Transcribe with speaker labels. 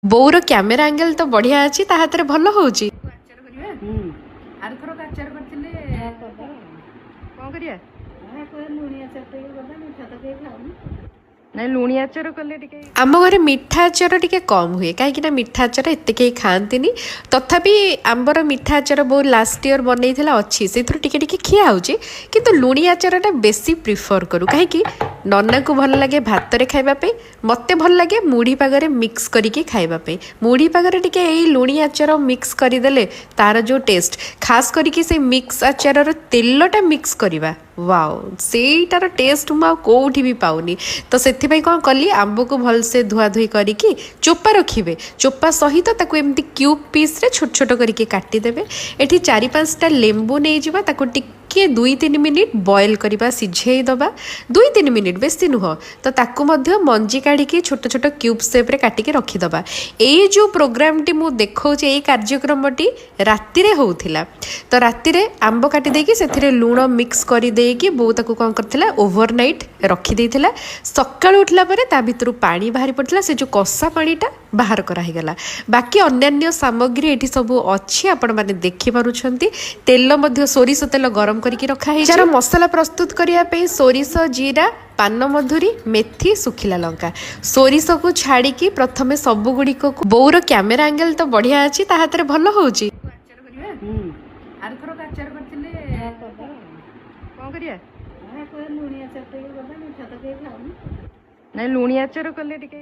Speaker 1: ବୋଉର camera angle ତ ବଢିଆ ଅଛି, ତା ହାତରେ ଭଲ ହଉଛି।
Speaker 2: ଆଚାର କରିବା। ଆରଥରକ ଆଚାର କରିଥିଲେ କଣ କରିବା? ଲୁଣି ଆଚାର ଟିକେ କରିବା, ମିଠା ତ କେହି ଖାଉନି। ନାଇଁ ଲୁଣି ଆଚାର କଲେ ଟିକେ
Speaker 1: ଆମ ଘରେ ମିଠା ଆଚାର ଟିକେ କମ୍ ହୁଏ, କାହିଁକିନା ମିଠା ଆଚାର ଏତେ କେହି ଖାଆନ୍ତିନି। ତଥାପି ଆମ୍ବର ମିଠା ଆଚାର ବୋଉ ଲାଷ୍ଟ ଇୟର ବନେଇଥିଲା ଅଛି, ସେଇଥିରୁ ଟିକେ ଟିକେ ଖିଆ ହେଉଛି। କିନ୍ତୁ ଲୁଣି ଆଚାରଟା ବେଶୀ ପ୍ରିଫର କରୁ, କାହିଁକି ନନାକୁ ଭଲ ଲାଗେ ଭାତରେ ଖାଇବା ପାଇଁ, ମୋତେ ଭଲ ଲାଗେ ମୁଢ଼ି ପାଗରେ ମିକ୍ସ କରିକି ଖାଇବା ପାଇଁ। ମୁଢ଼ି ପାଗରେ ଟିକେ ଏଇ ଲୁଣି ଆଚାର ମିକ୍ସ କରିଦେଲେ ତାର ଯେଉଁ ଟେଷ୍ଟ, ଖାସ୍ କରିକି ସେଇ ମିକ୍ସ ଆଚାରର ତେଲଟା ମିକ୍ସ କରିବା, ୱାଓ ସେଇଟାର ଟେଷ୍ଟ ମୁଁ ଆଉ କେଉଁଠି ବି ପାଉନି। ତ ସେଥିପାଇଁ କ'ଣ କଲି, ଆମ୍ବକୁ ଭଲସେ ଧୁଆଧୁଇ କରିକି ଚୋପା ରଖିବେ, ଚୋପା ସହିତ ତାକୁ ଏମିତି କ୍ୟୁବ୍ ପିସ୍ରେ ଛୋଟ ଛୋଟ କରିକି କାଟିଦେବେ। ଏଠି 4-5ଟା ଲେମ୍ବୁ ନେଇଯିବା, ତାକୁ ଟିକେ 2-3 ମିନିଟ୍ ବଏଲ୍ କରିବା, ସିଝେଇ ଦେବା। 2-3 ମିନିଟ୍ ବେଶୀ ନୁହଁ। ତ ତାକୁ ମଧ୍ୟ ମଞ୍ଜି କାଢ଼ିକି ଛୋଟ ଛୋଟ କ୍ୟୁବ୍ ସେପ୍ରେ କାଟିକି ରଖିଦେବା। ଏଇ ଯେଉଁ ପ୍ରୋଗ୍ରାମଟି ମୁଁ ଦେଖାଉଛି, ଏଇ କାର୍ଯ୍ୟକ୍ରମଟି ରାତିରେ ହେଉଥିଲା। ତ ରାତିରେ ଆମ୍ବ କାଟି ଦେଇକି ସେଥିରେ ଲୁଣ ମିକ୍ସ କରିଦେଇକି ବୋଉ ତାକୁ କ'ଣ କରିଥିଲା, ଓଭରନାଇଟ୍ ରଖିଦେଇଥିଲା। ସକାଳୁ ଉଠିଲା ପରେ ତା ଭିତରୁ ପାଣି ବାହାରି ପଡ଼ିଥିଲା, ସେ ଯେଉଁ କଷା ପାଣିଟା ବାହାର କରାହେଇଗଲା। ବାକି ଅନ୍ୟାନ୍ୟ ସାମଗ୍ରୀ ଏଠି ସବୁ ଅଛି, ଆପଣମାନେ ଦେଖିପାରୁଛନ୍ତି। ତେଲ ମଧ୍ୟ ସୋରିଷ ତେଲ ଗରମ କରିକି ରଖାହେଇଛି। ଯାର ମସଲା ପ୍ରସ୍ତୁତ କରିବା ପାଇଁ ସୋରିଷ, ଜିରା, ପାନମଧୁରୀ, ମେଥି, ଶୁଖିଲା ଲଙ୍କା, ସୋରିଷକୁ ଛାଡ଼ିକି ପ୍ରଥମେ ସବୁଗୁଡ଼ିକକୁ, ବୋଉର କ୍ୟାମେରା ଆଙ୍ଗେଲ ତ ବଢ଼ିଆ ଅଛି, ତା ହାତରେ ଭଲ ହେଉଛି।
Speaker 2: ଆଚାର କରିବା। ଆରଥରକ ଆଚାର କରିଥିଲେ କଣ କରିବା? ଲୁଣି ଆଚାର ଟିକେ କରିବା, ମିଠା ତ କେହି ଖାଉନି। ନାଇଁ ଲୁଣି ଆଚାର କଲେ ଟିକେ